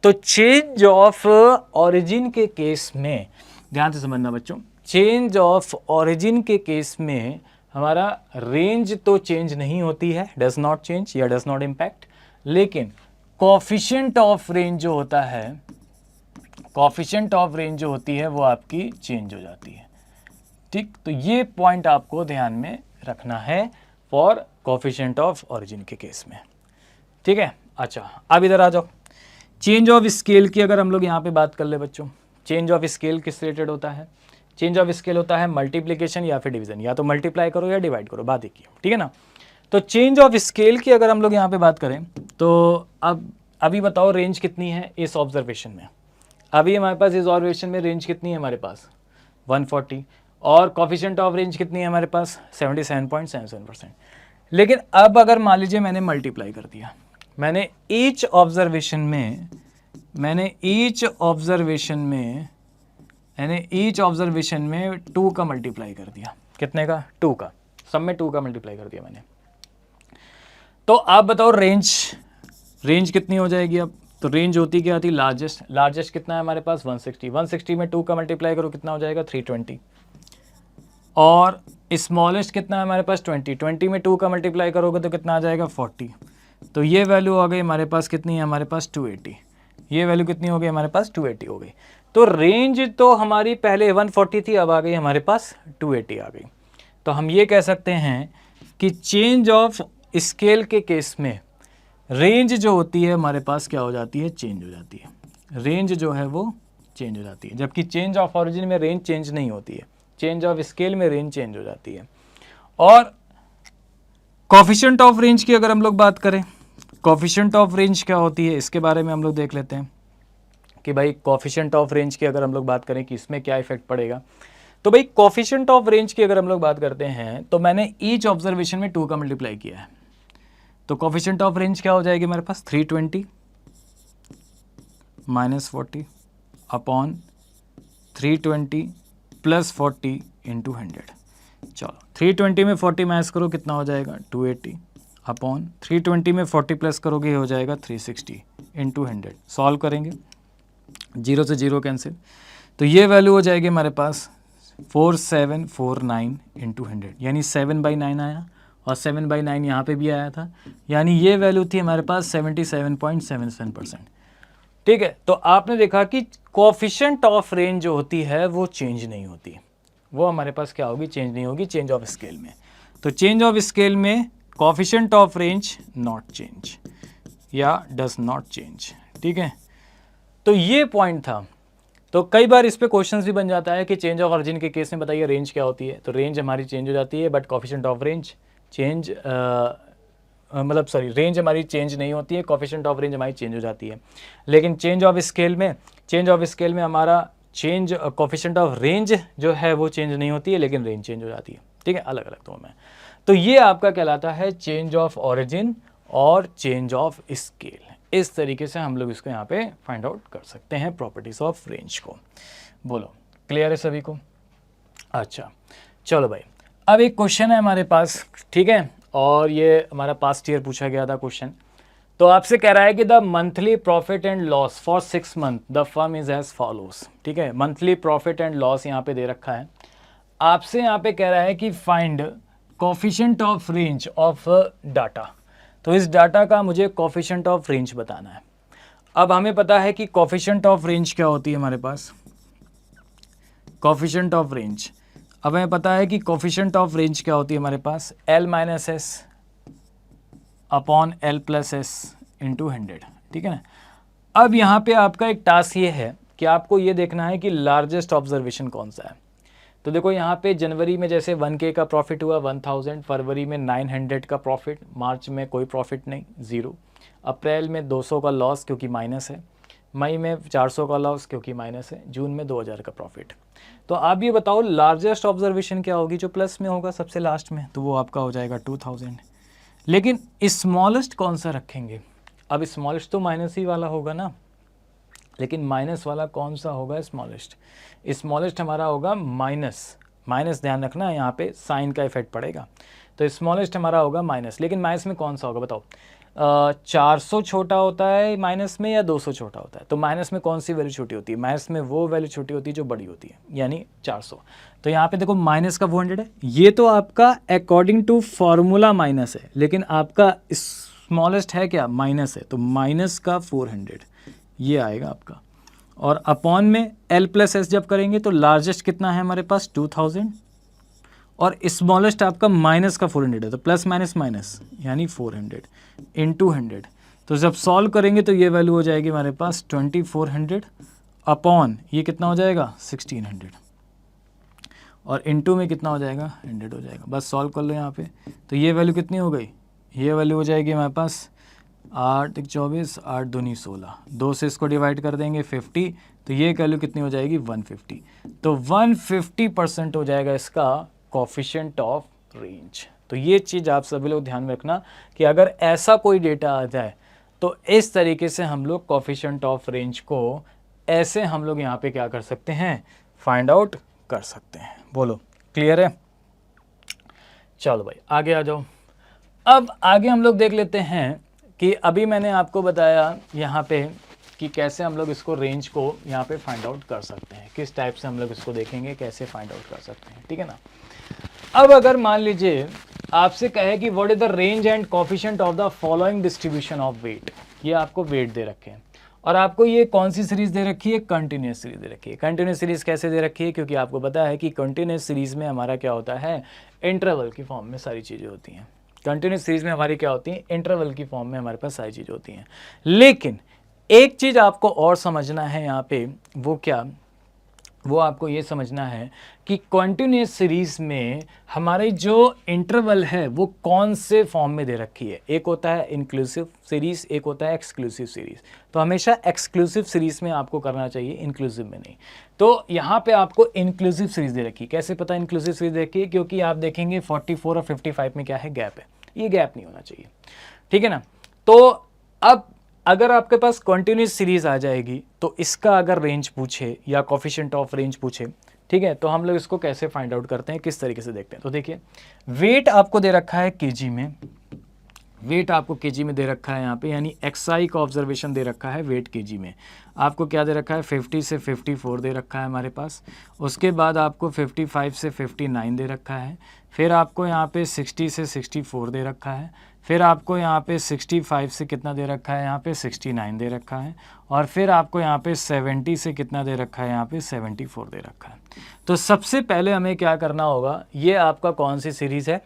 तो चेंज ऑफ ऑरिजिन के केस में ध्यान से समझना बच्चों, चेंज ऑफ ऑरिजिन के केस में हमारा रेंज तो चेंज नहीं होती है, डज नॉट चेंज या डज नॉट इम्पैक्ट, लेकिन कोफिशिएंट ऑफ रेंज जो होता है, कोफिशिएंट ऑफ रेंज जो होती है वो आपकी चेंज हो जाती है, ठीक। तो ये पॉइंट आपको ध्यान में रखना है फॉर कोफिशिएंट ऑफ ऑरिजिन के केस में, ठीक है। अच्छा अब इधर आ जाओ, चेंज ऑफ स्केल की अगर हम लोग यहाँ पे बात कर ले बच्चों, चेंज ऑफ स्केल किस रिलेटेड होता है, चेंज ऑफ स्केल होता है मल्टीप्लिकेशन या फिर डिवीजन, या तो मल्टीप्लाई करो या डिवाइड करो, बात एक ही, ठीक है ना। तो चेंज ऑफ स्केल की अगर हम लोग यहाँ पे बात करें तो अब अभी बताओ रेंज कितनी है इस ऑब्जर्वेशन में, अभी हमारे पास इस ऑब्जर्वेशन में रेंज कितनी है हमारे पास 140 और कोफिशिएंट ऑफ रेंज कितनी है हमारे पास 77.77%। लेकिन अब अगर मान लीजिए मैंने मल्टीप्लाई कर दिया, मैंने ईच ऑब्जर्वेशन में 2 का मल्टीप्लाई कर दिया, कितने का 2 का, सब में 2 का मल्टीप्लाई कर दिया मैंने। तो आप बताओ रेंज कितनी हो जाएगी अब, तो रेंज होती क्या थी, लार्जेस्ट कितना है हमारे पास 160 में 2 का मल्टीप्लाई करो कितना हो जाएगा 320, और स्मॉलेस्ट कितना है हमारे पास 20 में 2 का मल्टीप्लाई करोगे तो कितना आ जाएगा 40। तो ये वैल्यू आ गई हमारे पास कितनी है हमारे पास 280, ये वैल्यू कितनी हो गई हमारे पास 280 हो गई। तो रेंज तो हमारी पहले 140 थी, अब आ गई हमारे पास 280 आ गई। तो हम ये कह सकते हैं कि चेंज ऑफ स्केल के केस में रेंज जो होती है हमारे पास क्या हो जाती है, चेंज हो जाती है, रेंज जो है वो चेंज हो जाती है, जबकि चेंज ऑफ ऑरिजिन में रेंज चेंज नहीं होती है, चेंज ऑफ स्केल में रेंज चेंज हो जाती है। और कोफिशिएंट ऑफ रेंज की अगर हम लोग बात करें, कोफिशिएंट ऑफ रेंज क्या होती है इसके बारे में हम लोग देख लेते हैं कि भाई कोफिशिएंट ऑफ रेंज की अगर हम लोग बात करें कि इसमें क्या इफेक्ट पड़ेगा। तो भाई कोफिशिएंट ऑफ रेंज की अगर हम लोग बात करते हैं तो मैंने ईच ऑब्जर्वेशन में 2 का मल्टीप्लाई किया है, तो कोफिशिएंट ऑफ रेंज क्या हो जाएगी मेरे पास 320 माइनस 40 अपॉन 320 प्लस 40 इंटू 100। चलो 320 में 40 माइनस करो कितना हो जाएगा 280 अपॉन 320 में 40 प्लस करोगे हो जाएगा 360 इंटू 100। सॉल्व करेंगे, 0 से 0 कैंसिल, तो ये वैल्यू हो जाएगी हमारे पास 4749 इंटू 100, यानी 7/9 आया और 7/9 यहाँ पे भी आया था, यानी ये वैल्यू थी हमारे पास 77.77%, ठीक है। तो आपने देखा कि कोफिशिएंट ऑफ रेंज जो होती है वो चेंज नहीं होती, वो हमारे पास क्या होगी, चेंज नहीं होगी चेंज ऑफ स्केल में। तो चेंज ऑफ स्केल में coefficient of range not change या डज नॉट चेंज, ठीक है। तो ये पॉइंट था। तो कई बार इस पे क्वेश्चंस भी बन जाता है कि चेंज ऑफ ऑरिजिन के केस में बताइए रेंज क्या होती है, तो रेंज हमारी चेंज हो जाती है but coefficient of range change मतलब सॉरी रेंज हमारी चेंज नहीं होती है, कोफिशिएंट ऑफ रेंज हमारी चेंज हो जाती है। लेकिन चेंज ऑफ स्केल में हमारा चेंज कोफिशिएंट ऑफ रेंज जो है वो चेंज नहीं होती है लेकिन रेंज चेंज हो जाती है, ठीक है, अलग अलग तो में। तो ये आपका कहलाता है चेंज ऑफ ऑरिजिन और चेंज ऑफ स्केल। इस तरीके से हम लोग इसको यहाँ पे फाइंड आउट कर सकते हैं प्रॉपर्टीज ऑफ रेंज को। बोलो क्लियर है सभी को? अच्छा चलो भाई, अब एक क्वेश्चन है हमारे पास, ठीक है, और ये हमारा पास्ट ईयर पूछा गया था क्वेश्चन। तो आपसे कह रहा है कि the monthly profit and loss for 6 month the firm is as follows. ठीक है, मंथली प्रॉफिट एंड लॉस यहाँ पे दे रखा है। आपसे यहाँ पे कह रहा है कि find coefficient of range of data. तो इस डाटा का मुझे कोफिशिएंट ऑफ रेंज बताना है। अब हमें पता है कि कोफिशिएंट ऑफ रेंज क्या होती है हमारे पास, कोफिशिएंट ऑफ रेंज। अब हमें पता है कि कोफिशिएंट ऑफ रेंज क्या होती है हमारे पास, L minus S upon L plus S into 100। ठीक है ना। अब यहाँ पे आपका एक टास्क ये है कि आपको ये देखना है कि लार्जेस्ट ऑब्जर्वेशन कौन सा है। तो देखो यहाँ पे जनवरी में जैसे 1K का प्रॉफिट हुआ 1000, फरवरी में 900 का प्रॉफिट, मार्च में कोई प्रॉफिट नहीं 0, अप्रैल में 200 का लॉस क्योंकि माइनस है, मई में 400 का लॉस क्योंकि माइनस है, जून में 2000 का प्रॉफिट। तो आप ये बताओ लार्जेस्ट ऑब्जर्वेशन क्या होगी, जो प्लस में होगा सबसे लास्ट में, तो वो आपका हो जाएगा 2000। लेकिन स्मॉलेस्ट कौन सा रखेंगे? अब स्मॉलेस्ट तो माइनस ही वाला होगा ना, लेकिन माइनस वाला कौन सा होगा स्मॉलेस्ट? स्मॉलेस्ट हमारा होगा माइनस, माइनस ध्यान रखना यहाँ पे साइन का इफेक्ट पड़ेगा। तो स्मॉलेस्ट हमारा होगा माइनस, लेकिन माइनस में कौन सा होगा बताओ? 400 छोटा होता है माइनस में या 200 छोटा होता है? तो माइनस में कौन सी वैल्यू छोटी होती है? माइनस में वो वैल्यू छोटी होती है जो बड़ी होती है, यानी 400। तो यहाँ पे देखो माइनस का 400 है, ये तो आपका अकॉर्डिंग टू फॉर्मूला माइनस है, लेकिन आपका स्मॉलेस्ट है क्या? माइनस है, तो माइनस का 400 ये आएगा आपका। और अपॉन में L प्लस एस जब करेंगे तो लार्जेस्ट कितना है हमारे पास 2000, और स्मॉलेस्ट आपका माइनस का 400 है, तो प्लस माइनस माइनस यानी 400 इंटू 100। तो जब सॉल्व करेंगे तो ये वैल्यू हो जाएगी हमारे पास 2400 अपॉन ये कितना हो जाएगा 1600, और इंटू में कितना हो जाएगा 100 हो जाएगा। बस सॉल्व कर लो यहाँ पे, तो ये वैल्यू कितनी हो गई? ये वैल्यू हो जाएगी हमारे पास 8 1 24, 8 2 16, 2 से इसको डिवाइड कर देंगे 50, तो ये वैल्यू कितनी हो जाएगी 150। तो 150% हो जाएगा इसका कोफिशिएंट ऑफ रेंज। तो ये चीज़ आप सभी लोग ध्यान में रखना कि अगर ऐसा कोई डेटा आ जाए तो इस तरीके से हम लोग कोफिशिएंट ऑफ रेंज को ऐसे हम लोग यहाँ पे क्या कर सकते हैं, फाइंड आउट कर सकते हैं। बोलो क्लियर है? चलो भाई आगे आ जाओ। अब आगे हम लोग देख लेते हैं कि अभी मैंने आपको बताया यहाँ पे कि कैसे हम लोग इसको रेंज को यहाँ पे फाइंड आउट कर सकते हैं, किस टाइप से हम लोग इसको देखेंगे कैसे फाइंड आउट कर सकते हैं। ठीक है ना। अब अगर मान लीजिए आपसे कहे कि what is the range and coefficient of the following distribution of weight, ये आपको वेट दे रखे हैं और आपको ये कौन सी सीरीज दे रखी है? कंटिन्यूस सीरीज दे रखी है। कंटिन्यूस सीरीज कैसे दे रखी है? क्योंकि आपको पता है कि कंटिन्यूस सीरीज में हमारा क्या होता है, इंटरवल की फॉर्म में सारी चीज़ें होती हैं। कंटिन्यूस सीरीज में हमारी क्या होती है, इंटरवल की फॉर्म में हमारे पास सारी चीज़ें होती हैं। लेकिन एक चीज़ आपको और समझना है यहाँ पे, वो क्या? वो आपको ये समझना है कि कंटिन्यूस सीरीज में हमारे जो इंटरवल है वो कौन से फॉर्म में दे रखी है। एक होता है इंक्लूसिव सीरीज, एक होता है एक्सक्लूसिव सीरीज। तो हमेशा एक्सक्लूसिव सीरीज में आपको करना चाहिए, इंक्लूसिव में नहीं। तो यहाँ पे आपको इंक्लूसिव सीरीज दे रखी है। कैसे पता इंक्लूसिव सीरीज देखी है? क्योंकि आप देखेंगे 44 और 55 में क्या है, गैप है। ये गैप नहीं होना चाहिए, ठीक है ना। तो अब अगर आपके पास कंटिन्यूस सीरीज आ जाएगी तो इसका अगर रेंज पूछे या कोफिशिएंट ऑफ रेंज पूछे, ठीक है, तो हम लोग इसको कैसे फाइंड आउट करते हैं, किस तरीके से देखते हैं। तो देखिए वेट आपको दे रखा है केजी में, वेट आपको केजी में दे रखा है यहाँ पे, यानी एक्सआई का ऑब्जर्वेशन दे रखा है वेट केजी में। आपको क्या दे रखा है, 50 से 54 दे रखा है हमारे पास। उसके बाद आपको 55 से 59 दे रखा है। फिर आपको यहाँ पे 60 से 64 दे रखा है। फिर आपको यहाँ पे 65 से कितना दे रखा है, यहाँ पे 69 दे रखा है। और फिर आपको यहाँ पे 70 से कितना दे रखा है, यहाँ पे 74 दे रखा है। तो सबसे पहले हमें क्या करना होगा, ये आपका कौन सी सीरीज़ है,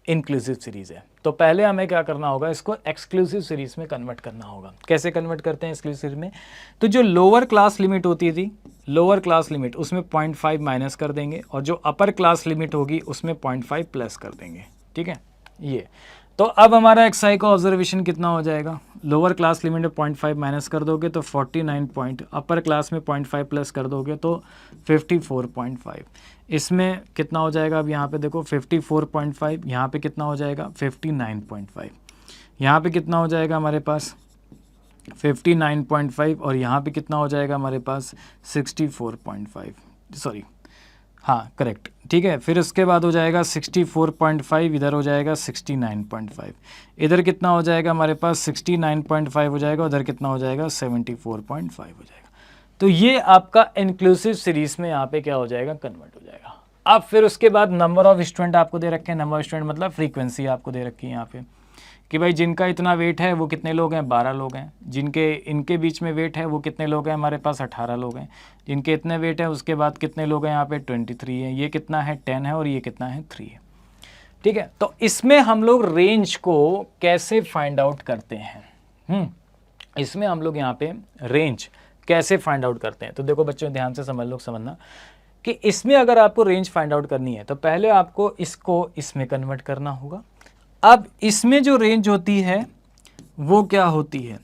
इंक्लूसिव सीरीज़ है। तो पहले हमें क्या करना होगा, इसको एक्सक्लूसिव सीरीज़ में कन्वर्ट करना होगा। कैसे कन्वर्ट करते हैं एक्सक्लूसिव में? तो जो लोअर क्लास लिमिट होती थी, लोअर क्लास लिमिट, उसमें 0.5 माइनस कर देंगे, और जो अपर क्लास लिमिट होगी उसमें 0.5 प्लस कर देंगे। ठीक है, ये तो अब हमारा एक्सआई का ऑब्जर्वेशन कितना हो जाएगा, लोअर क्लास लिमिट में 0.5 माइनस कर दोगे तो 49 पॉइंट, अपर क्लास में 0.5 प्लस कर दोगे तो 54.5। इसमें कितना हो जाएगा, अब यहाँ पे देखो 54.5, यहाँ पे कितना हो जाएगा 59.5। यहाँ पे कितना हो जाएगा हमारे पास 59.5 और यहाँ पे कितना हो जाएगा हमारे पास 64.5, सॉरी हाँ करेक्ट, ठीक है। फिर उसके बाद हो जाएगा 64.5, इधर हो जाएगा 69.5, इधर कितना हो जाएगा हमारे पास 69.5 हो जाएगा, उधर कितना हो जाएगा 74.5 हो जाएगा। तो ये आपका इंक्लूसिव सीरीज में यहाँ पे क्या हो जाएगा, कन्वर्ट हो जाएगा। अब फिर उसके बाद नंबर ऑफ स्टूडेंट आपको दे रखे हैं, नंबर ऑफ स्टूडेंट मतलब फ्रीक्वेंसी आपको दे रखी है यहाँ पे कि भाई जिनका इतना वेट है वो कितने लोग हैं, 12 लोग हैं। जिनके इनके बीच में वेट है वो कितने लोग हैं, हमारे पास 18 लोग हैं। जिनके इतने वेट है उसके बाद कितने लोग हैं यहाँ पे 23 है। ये कितना है 10 है और ये कितना है 3 है, ठीक है। तो इसमें हम लोग रेंज को कैसे फाइंड आउट करते हैं, इसमें हम लोग यहाँ पे रेंज कैसे फाइंड आउट करते हैं। तो देखो बच्चों ध्यान से समझना कि इसमें अगर आपको रेंज फाइंड आउट करनी है तो पहले आपको इसको इसमें कन्वर्ट करना होगा। अब इसमें जो रेंज होती है वो क्या होती है,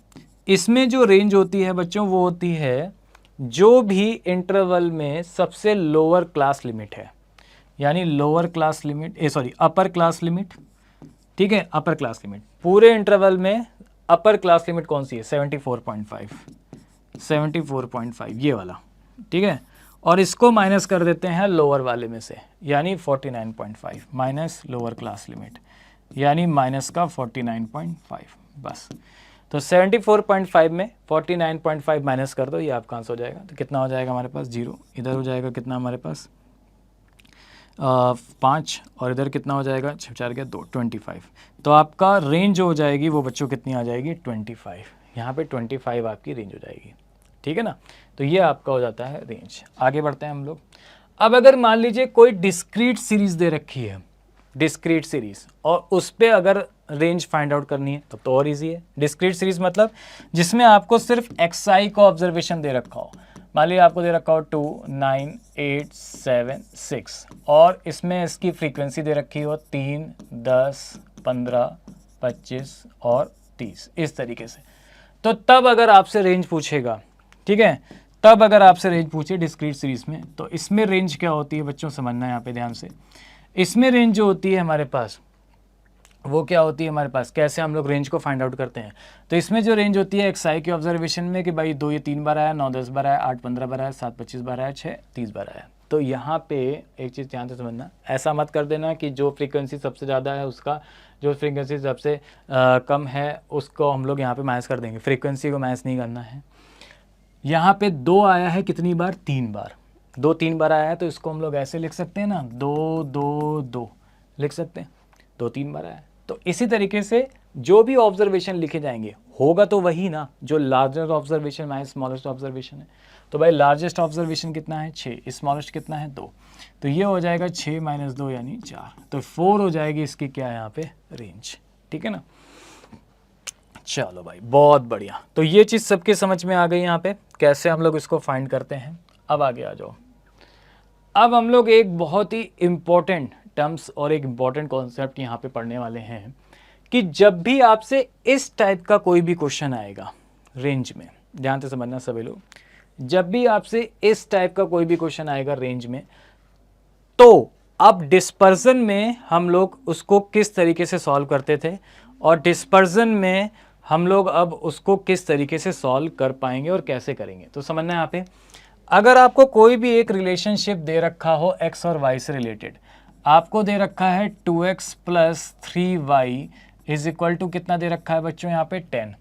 इसमें जो रेंज होती है बच्चों वो होती है जो भी इंटरवल में सबसे लोअर क्लास लिमिट है, यानी lower class limit upper class limit, ठीक है। अपर क्लास लिमिट पूरे इंटरवल में अपर क्लास लिमिट कौन सी है 74.5 ये वाला, ठीक है। और इसको माइनस कर देते हैं लोअर वाले में से, यानी 49.5 माइनस लोअर क्लास लिमिट यानी माइनस का 49.5, बस। तो 74.5 में 49.5 माइनस कर दो, ये आपका आंसर हो जाएगा। तो कितना हो जाएगा हमारे पास 0, इधर हो जाएगा कितना हमारे पास 5 और इधर कितना हो जाएगा 4 गया 2, 25। तो आपका रेंज हो जाएगी वो बच्चों कितनी आ जाएगी 25, यहाँ पे 25 आपकी रेंज हो जाएगी, ठीक है ना। तो ये आपका हो जाता है रेंज। आगे बढ़ते हैं हम लोग। अब अगर मान लीजिए कोई डिस्क्रीट सीरीज दे रखी है, डिस्क्रीट सीरीज, और उस पर अगर रेंज फाइंड आउट करनी है तब तो और इजी है। डिस्क्रीट सीरीज मतलब जिसमें आपको सिर्फ xi का ऑब्जर्वेशन दे रखा हो। मान लीजिए आपको दे रखा हो 2, 9, 8, 7, 6 और इसमें इसकी फ्रीक्वेंसी दे रखी हो 3, 10, 15, 25 और 30 इस तरीके से। तो तब अगर आपसे रेंज पूछेगा, ठीक है, तब अगर आपसे रेंज पूछे डिस्क्रीट सीरीज में, तो इसमें रेंज क्या होती है बच्चों समझना है यहाँ पे ध्यान से। इसमें रेंज जो होती है हमारे पास वो क्या होती है हमारे पास, कैसे हम लोग रेंज को फाइंड आउट करते हैं। तो इसमें जो रेंज होती है xi के ऑब्जर्वेशन में कि भाई 2 ये 3 बार आया, 9 10 बार आया, 8 15 बार आया, 7 25 बार आया, 6 30 बार आया। तो यहाँ पे एक चीज़ ध्यान से समझना, ऐसा मत कर देना कि जो फ्रीक्वेंसी सबसे ज़्यादा है उसका जो फ्रीक्वेंसी सबसे कम है उसको हम लोग यहाँ पे माइनस कर देंगे। फ्रीक्वेंसी को माइनस नहीं करना है। यहाँ पे 2 आया है कितनी बार, 3 बार, 2 3 बार आया है तो इसको हम लोग ऐसे लिख सकते हैं ना, 2 2 2 लिख सकते हैं, 2 3 बार आया है। तो इसी तरीके से जो भी ऑब्जर्वेशन लिखे जाएंगे होगा तो वही ना जो largest observation minus smallest observation है। तो भाई लार्जेस्ट ऑब्जर्वेशन कितना है 6, स्मॉलेस्ट कितना है 2, तो ये हो जाएगा 6 माइनस 2 यानी 4, तो 4 हो जाएगी इसकी क्या है यहाँ पे रेंज, ठीक है ना। चलो भाई बहुत बढ़िया। तो ये चीज़ सबके समझ में आ गई यहाँ पे कैसे हम लोग इसको फाइंड करते हैं। अब आगे आ जाओ। अब हम लोग एक बहुत ही इम्पोर्टेंट टर्म्स और एक इम्पॉर्टेंट कॉन्सेप्ट यहाँ पे पढ़ने वाले हैं कि जब भी आपसे इस टाइप का कोई भी क्वेश्चन आएगा रेंज में, ध्यान से समझना सभी लोग, जब भी आपसे इस टाइप का कोई भी क्वेश्चन आएगा रेंज में, तो अब डिस्पर्जन में हम लोग उसको किस तरीके से सॉल्व करते थे और डिस्पर्जन में हम लोग अब उसको किस तरीके से सॉल्व कर पाएंगे और कैसे करेंगे। तो समझना यहाँ पे, अगर आपको कोई भी एक रिलेशनशिप दे रखा हो x और y से रिलेटेड, आपको दे रखा है 2x plus 3y is equal to कितना दे रखा है बच्चों यहाँ पे 10,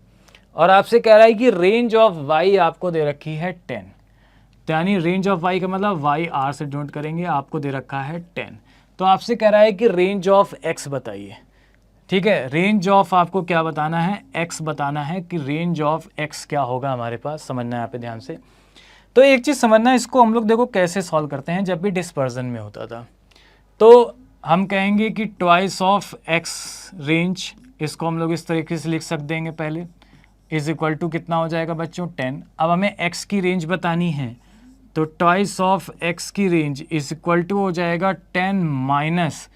और आपसे कह रहा है कि रेंज ऑफ y आपको दे रखी है 10, तो यानी रेंज ऑफ y का मतलब y r से डिनोट करेंगे, आपको दे रखा है 10। तो आपसे कह रहा है कि रेंज ऑफ x बताइए, ठीक है। रेंज ऑफ आपको क्या बताना है, x बताना है कि रेंज ऑफ x क्या होगा हमारे पास, समझना है यहाँ पे ध्यान से। तो एक चीज़ समझना, इसको हम लोग देखो कैसे सॉल्व करते हैं। जब भी डिस्पर्जन में होता था तो हम कहेंगे कि ट्वाइस ऑफ x रेंज, इसको हम लोग इस तरीके से लिख सकते देंगे पहले, इज इक्वल टू कितना हो जाएगा बच्चों 10। अब हमें x की रेंज बतानी है तो ट्वाइस ऑफ x की रेंज इज इक्वल टू हो जाएगा 10 माइनस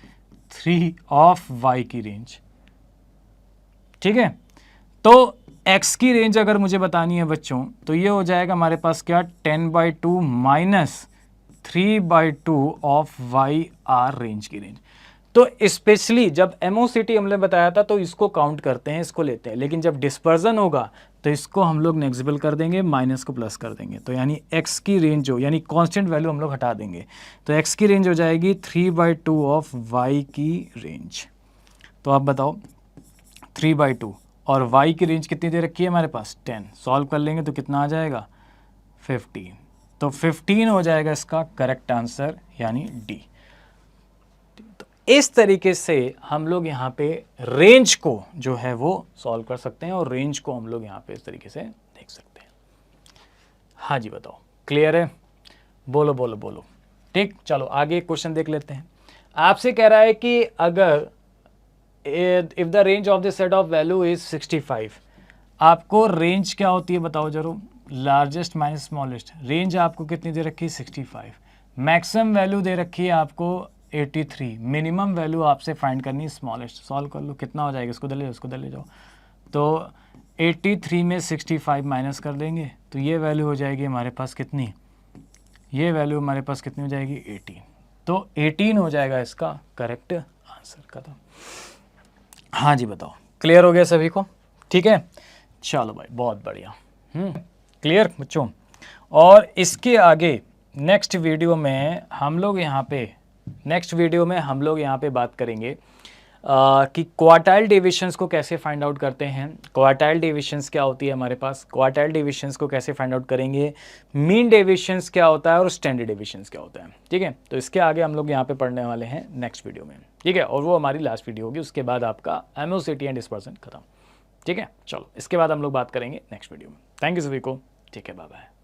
3 ऑफ y की रेंज, ठीक है। तो x की रेंज अगर मुझे बतानी है बच्चों तो ये हो जाएगा हमारे पास क्या 10/2 minus 3/2 of y r range की रेंज। तो स्पेशली जब एमओसीटी हमने बताया था तो इसको काउंट करते हैं, इसको लेते हैं, लेकिन जब डिस्पर्जन होगा तो इसको हम लोग नेग्जिबल कर देंगे, माइनस को प्लस कर देंगे। तो यानी x की रेंज हो, यानी कांस्टेंट वैल्यू हम लोग हटा देंगे, तो x की रेंज हो जाएगी 3/2 ऑफ y की रेंज। तो आप बताओ 3/2 और y की रेंज कितनी दे रखी है हमारे पास 10, सॉल्व कर लेंगे तो कितना आ जाएगा 15। तो 15 हो जाएगा इसका करेक्ट आंसर, यानी डी। तो इस तरीके से हम लोग यहाँ पे रेंज को जो है वो सॉल्व कर सकते हैं और रेंज को हम लोग यहाँ पे इस तरीके से देख सकते हैं। हाँ जी बताओ, क्लियर है? बोलो बोलो बोलो। ठीक, चलो आगे एक क्वेश्चन देख लेते हैं। आपसे कह रहा है कि अगर if the range of the set of value is 65, आपको रेंज क्या होती है बताओ जरूर, लार्जेस्ट माइनस स्मॉलेस्ट। रेंज आपको कितनी दे रखी है 65, मैक्सिमम वैल्यू दे रखी है आपको 83, मिनिमम वैल्यू आपसे फाइंड करनी है स्मॉलेस्ट। सॉल्व कर लो, कितना हो जाएगा, इसको दे ले जाओ, इसको दे ले जाओ। तो 83 में 65 माइनस कर देंगे तो ये वैल्यू हो जाएगी हमारे पास कितनी, ये वैल्यू हमारे पास कितनी हो जाएगी 18। तो 18 हो जाएगा इसका करेक्ट आंसर का। तो हाँ जी बताओ, क्लियर हो गया सभी को? ठीक है, चलो भाई बहुत बढ़िया। क्लियर बच्चों? और इसके आगे नेक्स्ट वीडियो में हम लोग यहाँ पे बात करेंगे कि क्वार्टाइल डेविएशंस को कैसे फाइंड आउट करते हैं। क्वार्टाइल डेविएशंस क्या होती है हमारे पास, क्वार्टाइल डेविएशंस को कैसे फाइंड आउट करेंगे, मीन डेविएशंस क्या होता है और स्टैंडर्ड डेविएशंस क्या होता है। ठीक है, तो इसके आगे हम लोग यहाँ पे पढ़ने वाले हैं नेक्स्ट वीडियो में। ठीक है, और वो हमारी लास्ट वीडियो होगी, उसके बाद आपका एमओसीटी एंड डिस्पर्सन खत्म। ठीक है, चलो इसके बाद हम लोग बात करेंगे नेक्स्ट वीडियो में। थैंक यू सभी को, ठीक है, बाय बाय।